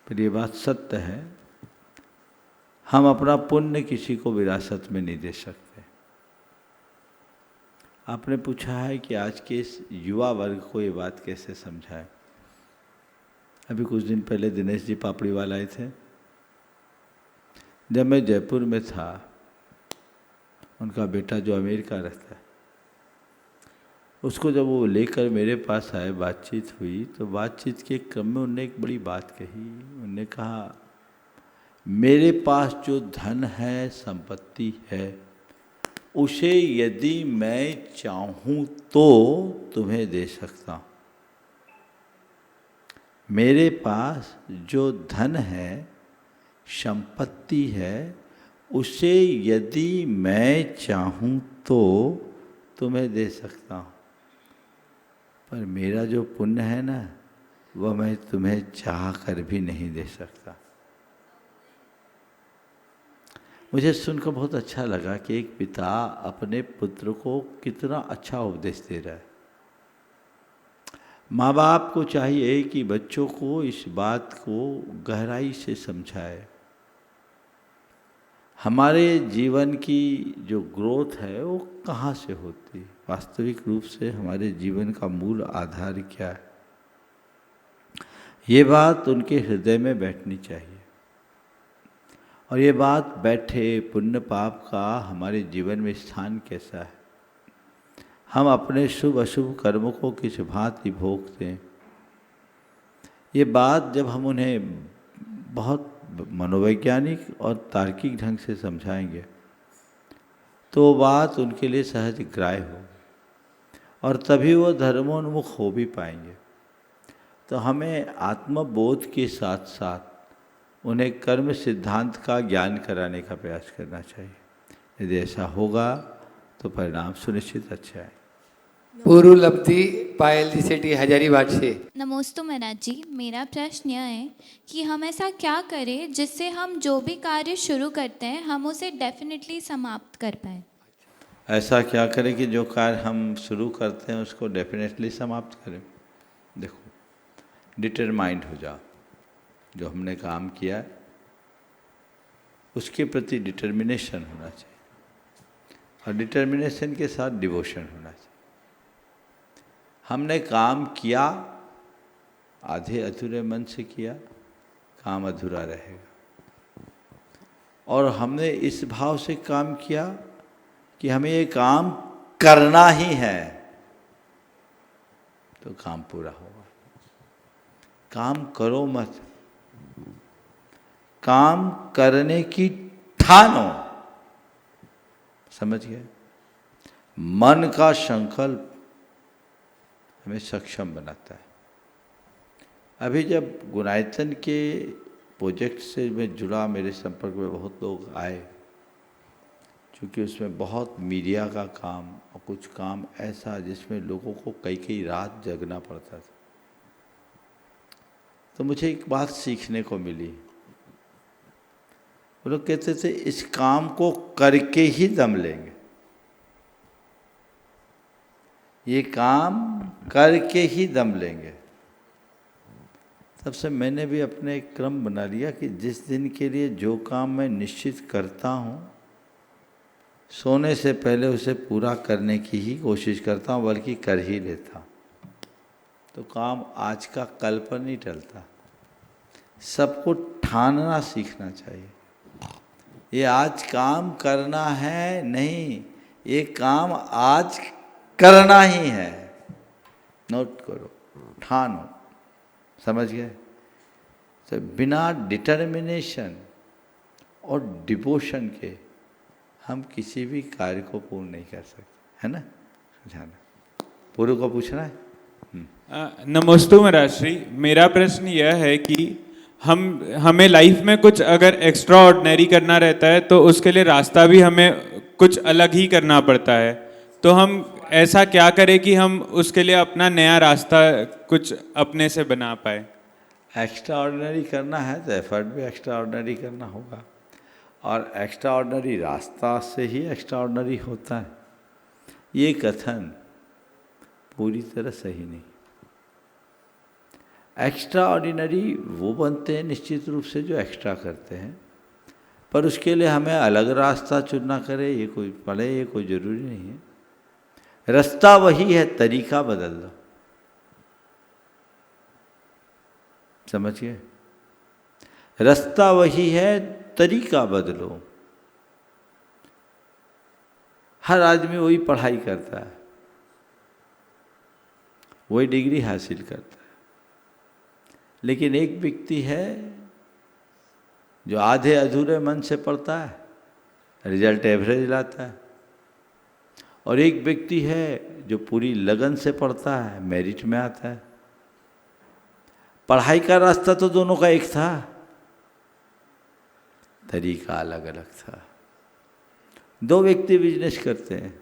पर ये बात सत्य है, हम अपना पुण्य किसी को विरासत में नहीं दे सकते। आपने पूछा है कि आज के इस युवा वर्ग को ये बात कैसे समझाएं। अभी कुछ दिन पहले दिनेश जी पापड़ीवाल आए थे। जब मैं जयपुर में था, उनका बेटा जो अमेरिका रहता है, उसको जब वो लेकर मेरे पास आए, बातचीत हुई, तो बातचीत के क्रम में उन्होंने एक बड़ी बात कही। उन्होंने कहा, मेरे पास जो धन है, संपत्ति है, उसे यदि मैं चाहूँ तो तुम्हें दे सकता हूँ। मेरे पास जो धन है, संपत्ति है, उसे यदि मैं चाहूँ तो तुम्हें दे सकता हूँ, पर मेरा जो पुण्य है ना, वह मैं तुम्हें चाह कर भी नहीं दे सकता। मुझे सुनकर बहुत अच्छा लगा कि एक पिता अपने पुत्र को कितना अच्छा उपदेश दे रहा है। माँ बाप को चाहिए कि बच्चों को इस बात को गहराई से समझाए। हमारे जीवन की जो ग्रोथ है वो कहाँ से होती है, वास्तविक रूप से हमारे जीवन का मूल आधार क्या है, ये बात उनके हृदय में बैठनी चाहिए। और ये बात बैठे, पुण्य पाप का हमारे जीवन में स्थान कैसा है, हम अपने शुभ अशुभ कर्मों को किस भांति भोगते हैं, ये बात जब हम उन्हें बहुत मनोवैज्ञानिक और तार्किक ढंग से समझाएंगे तो बात उनके लिए सहज ग्राह्य हो और तभी वो धर्मोन्मुख हो भी पाएंगे। तो हमें आत्मबोध के साथ साथ उन्हें कर्म सिद्धांत का ज्ञान कराने का प्रयास करना चाहिए। यदि ऐसा होगा तो परिणाम सुनिश्चित अच्छा है। पूर्व लब्धि पायल जी सेठी हजारीबाग से। नमोस्तु महाराज जी, मेरा प्रश्न यह है कि हम ऐसा क्या करें जिससे हम जो भी कार्य शुरू करते हैं हम उसे डेफिनेटली समाप्त कर पाए। ऐसा क्या करें कि जो कार्य हम शुरू करते हैं उसको डेफिनेटली समाप्त करें। देखो, डिटरमाइंड हो जाओ, जो हमने काम किया है उसके प्रति डिटर्मिनेशन होना चाहिए और डिटर्मिनेशन के साथ डिवोशन होना चाहिए। हमने काम किया, आधे अधूरे मन से किया, काम अधूरा रहेगा। और हमने इस भाव से काम किया कि हमें ये काम करना ही है, तो काम पूरा होगा। काम करो मत, काम करने की ठानो। समझ गए? मन का संकल्प हमें सक्षम बनाता है। अभी जब गुणायतन के प्रोजेक्ट से मैं जुड़ा, मेरे संपर्क में बहुत लोग आए, क्योंकि उसमें बहुत मीडिया का काम और कुछ काम ऐसा जिसमें लोगों को कई कई रात जगना पड़ता था। तो मुझे एक बात सीखने को मिली। वो लोग कहते थे इस काम को करके ही दम लेंगे, ये काम करके ही दम लेंगे। तब से मैंने भी अपने एक क्रम बना लिया कि जिस दिन के लिए जो काम मैं निश्चित करता हूँ, सोने से पहले उसे पूरा करने की ही कोशिश करता हूँ, बल्कि कर ही लेता हूँ। तो काम आज का कल पर नहीं टलता। सबको ठानना सीखना चाहिए। ये आज काम करना है नहीं, ये काम आज करना ही है। नोट करो, ठानो। समझ गए? तो बिना डिटर्मिनेशन और डिवोशन के हम किसी भी कार्य को पूर्ण नहीं कर सकते, है ना? समझाना। पूर्व को पूछना है। नमोस्तु महाराज। मेरा प्रश्न यह है कि हमें लाइफ में कुछ अगर एक्स्ट्रा ऑर्डिनरी करना रहता है तो उसके लिए रास्ता भी हमें कुछ अलग ही करना पड़ता है। तो हम ऐसा क्या करें कि हम उसके लिए अपना नया रास्ता कुछ अपने से बना पाए? एक्स्ट्रा ऑर्डिनरी करना है तो एफर्ट भी एक्स्ट्रा ऑर्डिनरी करना होगा, और एक्स्ट्रा ऑर्डिनरी रास्ता से ही एक्स्ट्रा ऑर्डिनरी होता है। ये कथन पूरी तरह सही नहीं। एक्स्ट्रा ऑर्डिनरी वो बनते हैं निश्चित रूप से जो एक्स्ट्रा करते हैं, पर उसके लिए हमें अलग रास्ता चुनना करे ये कोई ज़रूरी नहीं है। रास्ता वही है, तरीका बदल दो। समझ गए? रास्ता वही है, तरीका बदलो। हर आदमी वही पढ़ाई करता है, वही डिग्री हासिल करता है, लेकिन एक व्यक्ति है जो आधे अधूरे मन से पढ़ता है, रिजल्ट एवरेज लाता है, और एक व्यक्ति है जो पूरी लगन से पढ़ता है, मेरिट में आता है। पढ़ाई का रास्ता तो दोनों का एक था, तरीका अलग अलग था। दो व्यक्ति बिजनेस करते हैं।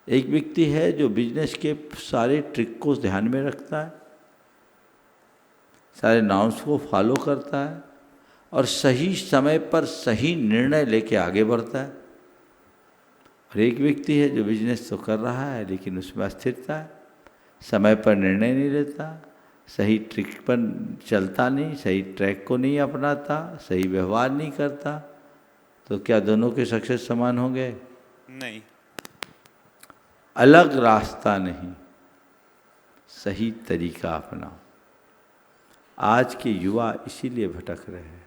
एक व्यक्ति है जो बिजनेस के सारे ट्रिक को ध्यान में रखता है, सारे नॉर्म्स को फॉलो करता है, और सही समय पर सही निर्णय लेके आगे बढ़ता है। और एक व्यक्ति है जो बिजनेस तो कर रहा है लेकिन उसमें अस्थिरता है, समय पर निर्णय नहीं लेता, सही ट्रिक पर चलता नहीं, सही ट्रैक को नहीं अपनाता, सही व्यवहार नहीं करता। तो क्या दोनों के सक्सेस समान होंगे? नहीं। अलग रास्ता नहीं, सही तरीका अपनाओ। आज के युवा इसीलिए भटक रहे हैं।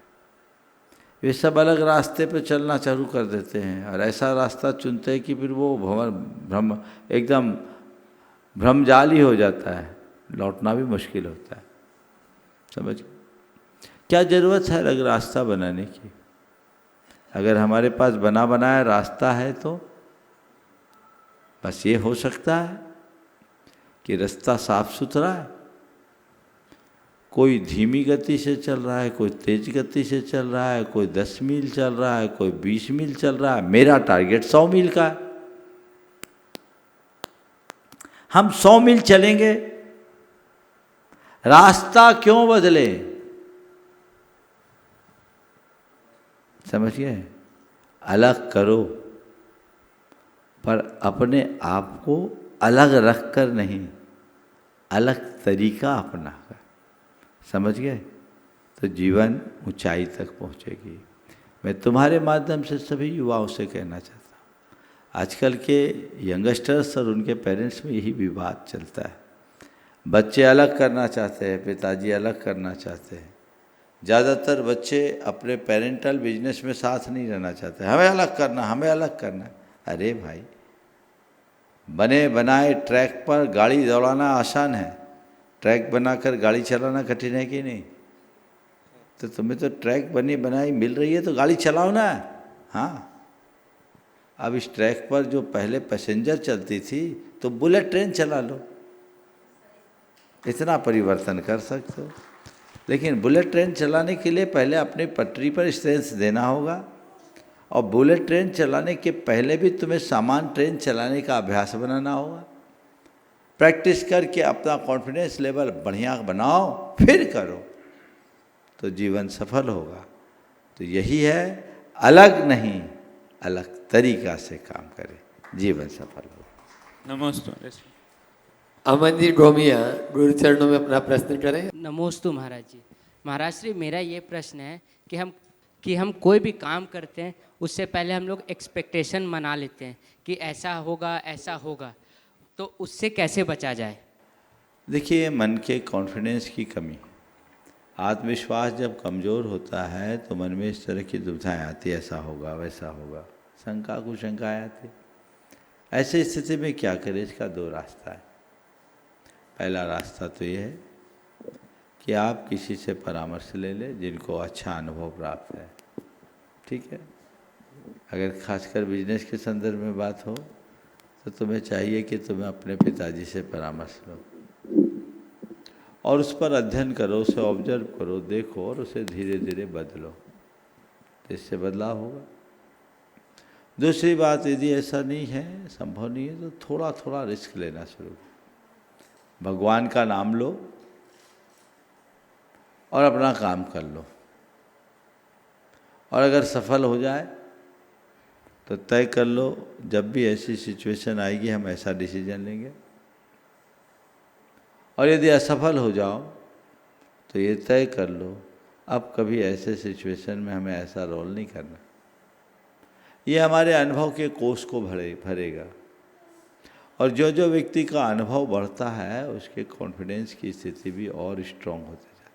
वे सब अलग रास्ते पर चलना चालू कर देते हैं और ऐसा रास्ता चुनते हैं कि फिर वो एकदम भ्रमजाली हो जाता है, लौटना भी मुश्किल होता है। समझ? क्या ज़रूरत है अलग रास्ता बनाने की? अगर हमारे पास बना बनाया रास्ता है तो बस ये हो सकता है कि रास्ता साफ सुथरा है, कोई धीमी गति से चल रहा है, कोई तेज गति से चल रहा है, कोई 10 मील चल रहा है, कोई 20 मील चल रहा है। मेरा टारगेट 100 मील का है। हम 100 मील चलेंगे, रास्ता क्यों बदले? समझिए? अलग करो, पर अपने आप को अलग रख कर नहीं, अलग तरीका अपनाकर। समझ गए? तो जीवन ऊंचाई तक पहुंचेगी। मैं तुम्हारे माध्यम से सभी युवाओं से कहना चाहता हूँ, आजकल के यंगस्टर्स और उनके पेरेंट्स में यही विवाद चलता है। बच्चे अलग करना चाहते हैं, पिताजी अलग करना चाहते हैं। ज़्यादातर बच्चे अपने पेरेंटल बिजनेस में साथ नहीं रहना चाहते। हमें अलग करना, हमें अलग करना। अरे भाई, बने बनाए ट्रैक पर गाड़ी दौड़ाना आसान है, ट्रैक बनाकर गाड़ी चलाना कठिन है कि नहीं? तो तुम्हें तो ट्रैक बनी बनाई मिल रही है तो गाड़ी चलाओ ना। हाँ, अब इस ट्रैक पर जो पहले पैसेंजर चलती थी तो बुलेट ट्रेन चला लो, इतना परिवर्तन कर सकते हो। लेकिन बुलेट ट्रेन चलाने के लिए पहले अपनी पटरी पर स्ट्रेंथ देना होगा, और बुलेट ट्रेन चलाने के पहले भी तुम्हें सामान ट्रेन चलाने का अभ्यास बनाना होगा। प्रैक्टिस करके अपना कॉन्फिडेंस लेवल बढ़िया बनाओ, फिर करो तो जीवन सफल होगा। तो यही है, अलग नहीं, अलग तरीका से काम करें, जीवन सफल होगा। नमस्ते। अमनदीप गोमिया गुरु चरणों में अपना प्रश्न करें। नमोस्तु महाराज जी। महाराज श्री, मेरा ये प्रश्न है कि हम कि हम कोई भी काम करते हैं उससे पहले हम लोग एक्सपेक्टेशन बना लेते हैं कि ऐसा होगा, तो उससे कैसे बचा जाए? देखिए, ये मन के कॉन्फिडेंस की कमी, आत्मविश्वास जब कमज़ोर होता है तो मन में इस तरह की दुविधाएं आती, ऐसा होगा वैसा होगा, शंका कुशंकाएं आती। ऐसी स्थिति में क्या करें? इसका दो रास्ता है। पहला रास्ता तो ये है कि आप किसी से परामर्श ले लें जिनको अच्छा अनुभव प्राप्त है, ठीक है। अगर खासकर बिजनेस के संदर्भ में बात हो तो तुम्हें चाहिए कि तुम्हें अपने पिताजी से परामर्श लो और उस पर अध्ययन करो, उसे ऑब्जर्व करो, देखो और उसे धीरे धीरे बदलो, तो इससे बदलाव होगा। दूसरी बात, यदि ऐसा नहीं है, संभव नहीं है, तो थोड़ा थोड़ा रिस्क लेना शुरू करो। भगवान का नाम लो और अपना काम कर लो, और अगर सफल हो जाए तो तय कर लो जब भी ऐसी सिचुएशन आएगी हम ऐसा डिसीजन लेंगे, और यदि असफल हो जाओ तो ये तय कर लो अब कभी ऐसे सिचुएशन में हमें ऐसा रोल नहीं करना। ये हमारे अनुभव के कोष को भरेगा, और जो जो व्यक्ति का अनुभव बढ़ता है उसके कॉन्फिडेंस की स्थिति भी और स्ट्रांग होती जाती है,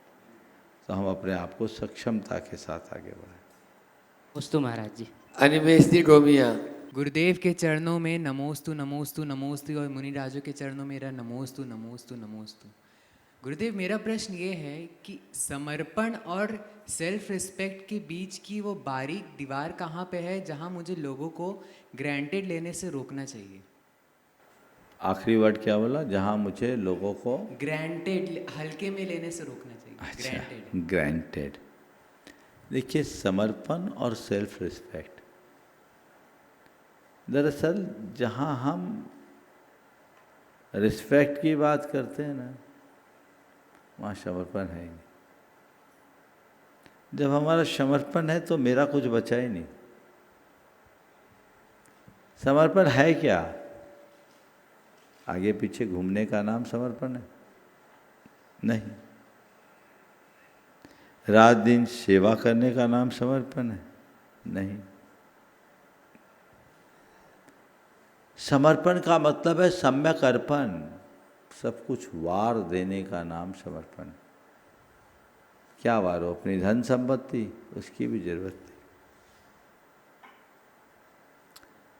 तो हम अपने आप को सक्षमता के साथ आगे बढ़ाएं। नमोस्तु महाराज जी। अनिमेश जी गोमिया। गुरुदेव के चरणों में नमोस्तु नमोस्तु नमोस्तु, और मुनिराजों के चरणों में मेरा नमोस्तु नमोस्तु नमोस्तु। गुरुदेव, मेरा प्रश्न ये है कि समर्पण और सेल्फ रिस्पेक्ट के बीच की वो बारीक दीवार कहाँ पे है जहाँ मुझे लोगों को ग्रांटेड लेने से रोकना चाहिए? आखिरी वर्ड क्या बोला? जहाँ मुझे लोगों को ग्रांटेड, हल्के में लेने से रोकना चाहिए। अच्छा, ग्रांटेड। देखिए, समर्पण और सेल्फ रिस्पेक्ट, दरअसल जहाँ हम रिस्पेक्ट की बात करते हैं ना, वहाँ समर्पण है ही नहीं। जब हमारा समर्पण है तो मेरा कुछ बचा ही नहीं। समर्पण है क्या? आगे पीछे घूमने का नाम समर्पण है? नहीं। रात दिन सेवा करने का नाम समर्पण है? नहीं। समर्पण का मतलब है सम्यक अर्पण, सब कुछ वार देने का नाम समर्पण है। क्या वारो? अपनी धन संपत्ति, उसकी भी जरूरत नहीं।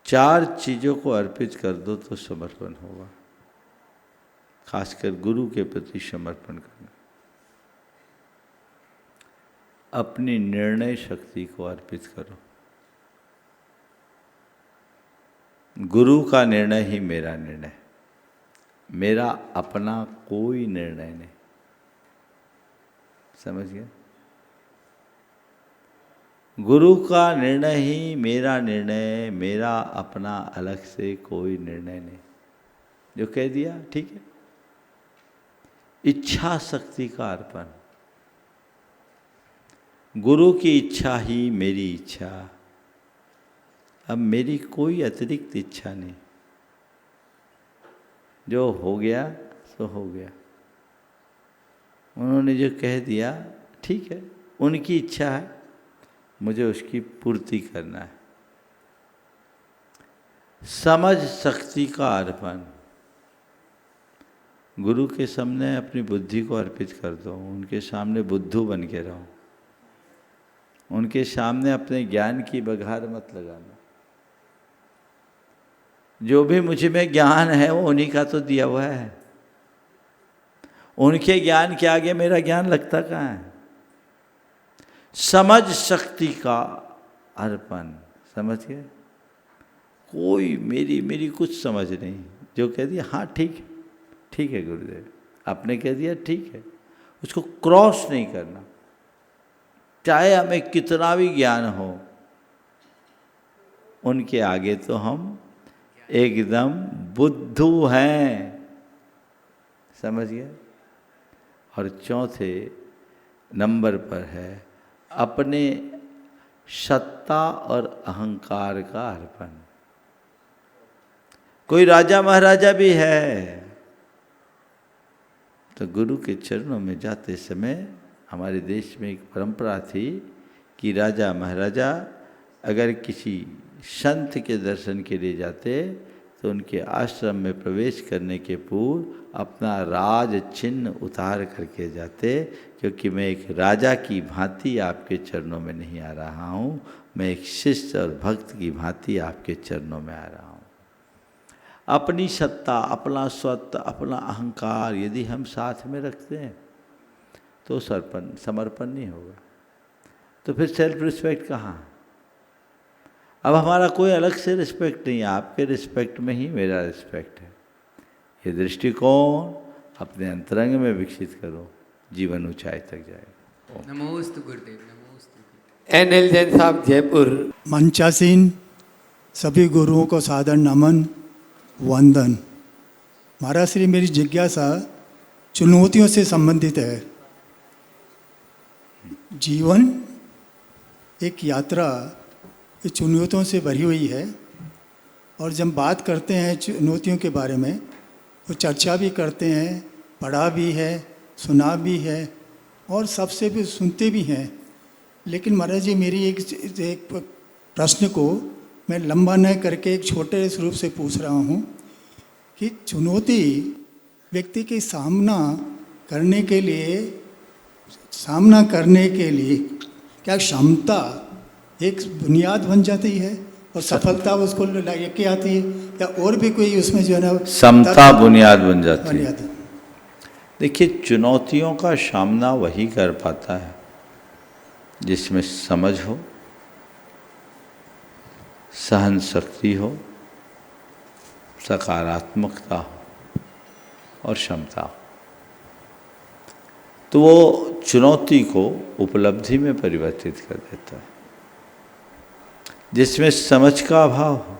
4 चीजों को अर्पित कर दो तो समर्पण होगा। खासकर गुरु के प्रति समर्पण करना, अपनी निर्णय शक्ति को अर्पित करो। गुरु का निर्णय ही मेरा निर्णय, मेरा अपना कोई निर्णय नहीं। समझ गए? गुरु का निर्णय ही मेरा निर्णय, मेरा अपना अलग से कोई निर्णय नहीं। जो कह दिया ठीक है। इच्छा शक्ति का अर्पण, गुरु की इच्छा ही मेरी इच्छा, अब मेरी कोई अतिरिक्त इच्छा नहीं। जो हो गया सो हो गया, उन्होंने जो कह दिया ठीक है, उनकी इच्छा है, मुझे उसकी पूर्ति करना है। समझ शक्ति का अर्पण, गुरु के सामने अपनी बुद्धि को अर्पित कर दो, उनके सामने बुद्धू बन के रहो, उनके सामने अपने ज्ञान की बघार मत लगाना। जो भी मुझ में ज्ञान है वो उन्हीं का तो दिया हुआ है, उनके ज्ञान के आगे मेरा ज्ञान लगता कहाँ है। समझ शक्ति का अर्पण, समझ गए? कोई मेरी कुछ समझ नहीं, जो कह दिया हाँ ठीक है गुरुदेव, आपने कह दिया ठीक है, उसको क्रॉस नहीं करना। चाहे हमें कितना भी ज्ञान हो, उनके आगे तो हम एकदम बुद्धू हैं। समझ गए? और चौथे नंबर पर है अपने सत्ता और अहंकार का अर्पण। कोई राजा महाराजा भी है तो गुरु के चरणों में जाते समय, हमारे देश में एक परंपरा थी कि राजा महाराजा अगर किसी संत के दर्शन के लिए जाते तो उनके आश्रम में प्रवेश करने के पूर्व अपना राज चिन्ह उतार करके जाते, क्योंकि मैं एक राजा की भांति आपके चरणों में नहीं आ रहा हूँ, मैं एक शिष्य और भक्त की भांति आपके चरणों में आ रहा हूँ। अपनी सत्ता, अपना स्वत्व, अपना अहंकार यदि हम साथ में रखते हैं तो समर्पण नहीं होगा, तो फिर सेल्फ रिस्पेक्ट कहाँ? अब हमारा कोई अलग से रिस्पेक्ट नहीं है, आपके रिस्पेक्ट में ही मेरा रिस्पेक्ट है। ये दृष्टिकोण अपने अंतरंग में विकसित करो, जीवन ऊंचाई तक जाएगा। नमोस्तु गुरुदेव, नमोस्तु। NL जैन साहब, जयपुर। मंचासीन सभी गुरुओं को सादर नमन, वंदन। महाराज श्री, मेरी जिज्ञासा चुनौतियों से संबंधित है। जीवन एक यात्रा चुनौतियों से भरी हुई है, और जब बात करते हैं चुनौतियों के बारे में तो चर्चा भी करते हैं, पढ़ा भी है, सुना भी है और सबसे भी सुनते भी हैं। लेकिन महाराज जी, मेरी एक प्रश्न को मैं लंबा न करके एक छोटे स्वरूप से पूछ रहा हूँ कि चुनौती व्यक्ति के सामना करने के लिए क्या क्षमता एक बुनियाद बन जाती है और सफलता उसको लेके आती है, या और भी कोई उसमें जो है ना समता बुनियाद बन जाती है? देखिए, चुनौतियों का सामना वही कर पाता है जिसमें समझ हो, सहन शक्ति हो, सकारात्मकता हो और क्षमता हो। तो वो चुनौती को उपलब्धि में परिवर्तित कर देता है। जिसमें समझ का अभाव हो,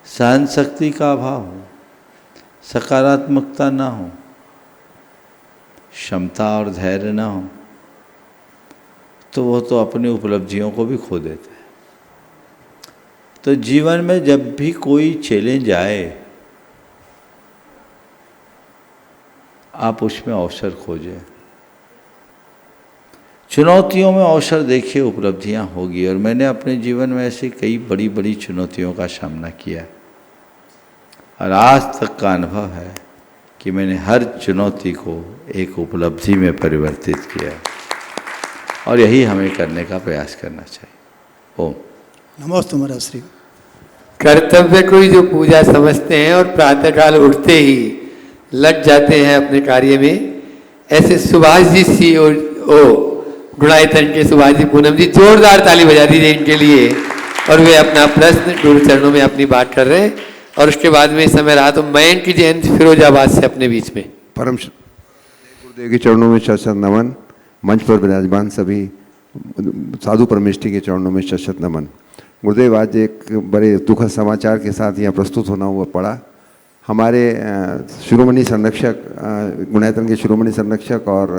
सहन शक्ति का अभाव हो, सकारात्मकता ना हो, क्षमता और धैर्य ना हो, तो वो तो अपनी उपलब्धियों को भी खो देता है। तो जीवन में जब भी कोई चैलेंज आए, आप उसमें अवसर खोजें। चुनौतियों में अवसर देखिए, उपलब्धियां होगी। और मैंने अपने जीवन में ऐसे कई बड़ी बड़ी चुनौतियों का सामना किया, और आज तक का अनुभव है कि मैंने हर चुनौती को एक उपलब्धि में परिवर्तित किया, और यही हमें करने का प्रयास करना चाहिए। ओम नमस्ते महाराज श्री। कर्तव्य को ही जो पूजा समझते हैं और प्रातःकाल उठते ही लग जाते हैं अपने कार्य में, ऐसे सुभाष जी CEO गुणायतन के सुभाष जी पूनम जी, जोरदार ताली बजा दीजिए इनके लिए। और वे अपना प्रश्न गुरु चरणों में अपनी बात कर रहे हैं, और उसके बाद में समय रहा तो मयंक की जयंती फिरोजाबाद से अपने बीच में। परम गुरुदेव के चरणों में शत नमन। मंच पर विराजमान सभी साधु परमेष्ठी के चरणों में शत नमन। गुरुदेव, आज एक बड़े दुखद समाचार के साथ यहाँ प्रस्तुत होना हुआ पड़ा। हमारे शिरोमणि संरक्षक, गुणायतन के शिरोमणि संरक्षक और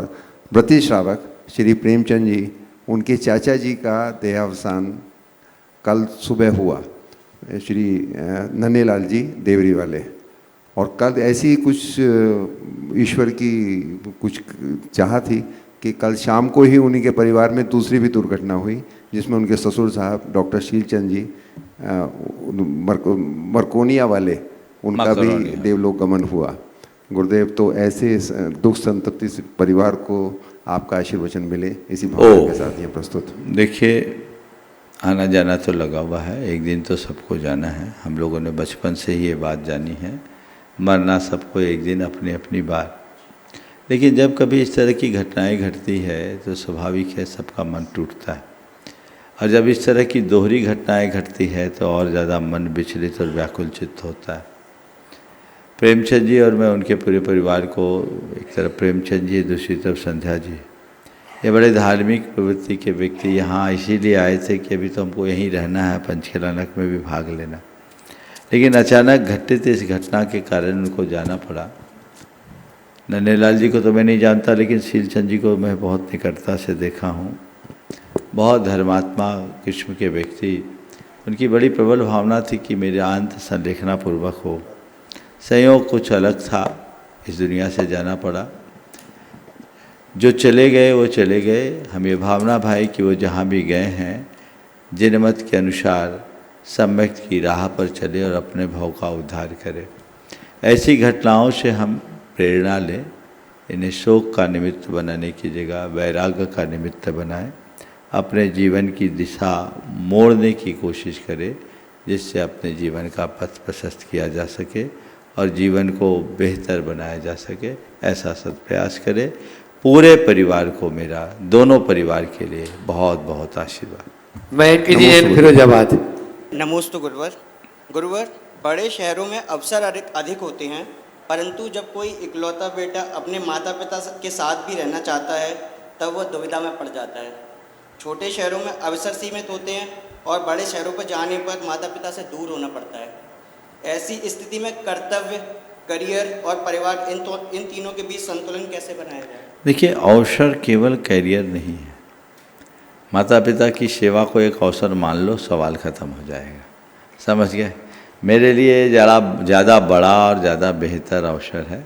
व्रती श्रावक श्री प्रेमचंद जी, उनके चाचा जी का देहावसान कल सुबह हुआ, श्री नन्हेलाल जी देवरी वाले। और कल ऐसी कुछ ईश्वर की कुछ चाह थी कि कल शाम को ही उन्हीं के परिवार में दूसरी भी दुर्घटना हुई, जिसमें उनके ससुर साहब डॉक्टर शीलचंद जी मरकोनिया वाले, उनका भी देवलोक गमन हुआ। गुरुदेव, तो ऐसे दुख संतप्ति से परिवार को आपका आशीर्वचन मिले, इसी भावना के साथ ये प्रस्तुत। देखिए, आना जाना तो लगा हुआ है, एक दिन तो सबको जाना है। हम लोगों ने बचपन से ही ये बात जानी है, मरना सबको एक दिन अपनी अपनी बात। लेकिन जब कभी इस तरह की घटनाएं घटती है तो स्वाभाविक है सबका मन टूटता है, और जब इस तरह की दोहरी घटनाएं घटती है तो और ज़्यादा मन विचलित और व्याकुल चित्त होता है। प्रेमचंद जी और मैं उनके पूरे परिवार को, एक तरफ प्रेमचंद जी, दूसरी तरफ संध्या जी, ये बड़े धार्मिक प्रवृत्ति के व्यक्ति यहाँ इसीलिए आए थे कि अभी तो हमको यहीं रहना है, पंचकलानक में भी भाग लेना। लेकिन अचानक घटित इस घटना के कारण उनको जाना पड़ा। नन्हेलाल जी को तो मैं नहीं जानता, लेकिन शीलचंद जी को मैं बहुत निकटता से देखा हूँ। बहुत धर्मात्मा किस्म के व्यक्ति, उनकी बड़ी प्रबल भावना थी कि मेरे अंत संलेखना पूर्वक हो। संयोग कुछ अलग था, इस दुनिया से जाना पड़ा। जो चले गए वो चले गए। हम ये भावना भाई कि वो जहाँ भी गए हैं जिनमत के अनुसार सम्यक की राह पर चले और अपने भाव का उद्धार करें। ऐसी घटनाओं से हम प्रेरणा लें, इन्हें शोक का निमित्त बनाने की जगह वैराग्य का निमित्त बनाएं, अपने जीवन की दिशा मोड़ने की कोशिश करें, जिससे अपने जीवन का पथ प्रशस्त किया जा सके और जीवन को बेहतर बनाया जा सके। ऐसा सत्प्रयास करें। पूरे परिवार को मेरा, दोनों परिवार के लिए बहुत बहुत आशीर्वाद। मैं इनकी जी फिरोजाबाद। नमोस्तु गुरुवर। गुरुवर, बड़े शहरों में अवसर अधिक होते हैं, परंतु जब कोई इकलौता बेटा अपने माता पिता के साथ भी रहना चाहता है तब वह दुविधा में पड़ जाता है। छोटे शहरों में अवसर सीमित होते हैं और बड़े शहरों पर जाने पर माता पिता से दूर होना पड़ता है। ऐसी स्थिति में कर्तव्य, करियर और परिवार इन तीनों के बीच संतुलन कैसे बनाया जाए? देखिए, अवसर केवल करियर नहीं है। माता पिता की सेवा को एक अवसर मान लो, सवाल ख़त्म हो जाएगा। समझ गए? मेरे लिए ज़्यादा बड़ा और ज़्यादा बेहतर अवसर है।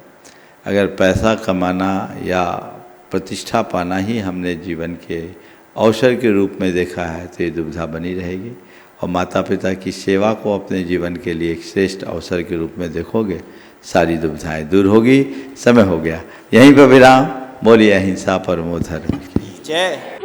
अगर पैसा कमाना या प्रतिष्ठा पाना ही हमने जीवन के अवसर के रूप में देखा है तो ये दुविधा बनी रहेगी। और माता पिता की सेवा को अपने जीवन के लिए एक श्रेष्ठ अवसर के रूप में देखोगे, सारी दुविधाएं दूर होगी। समय हो गया, यहीं पर विराम। बोलिए अहिंसा परमो धर्म की जय।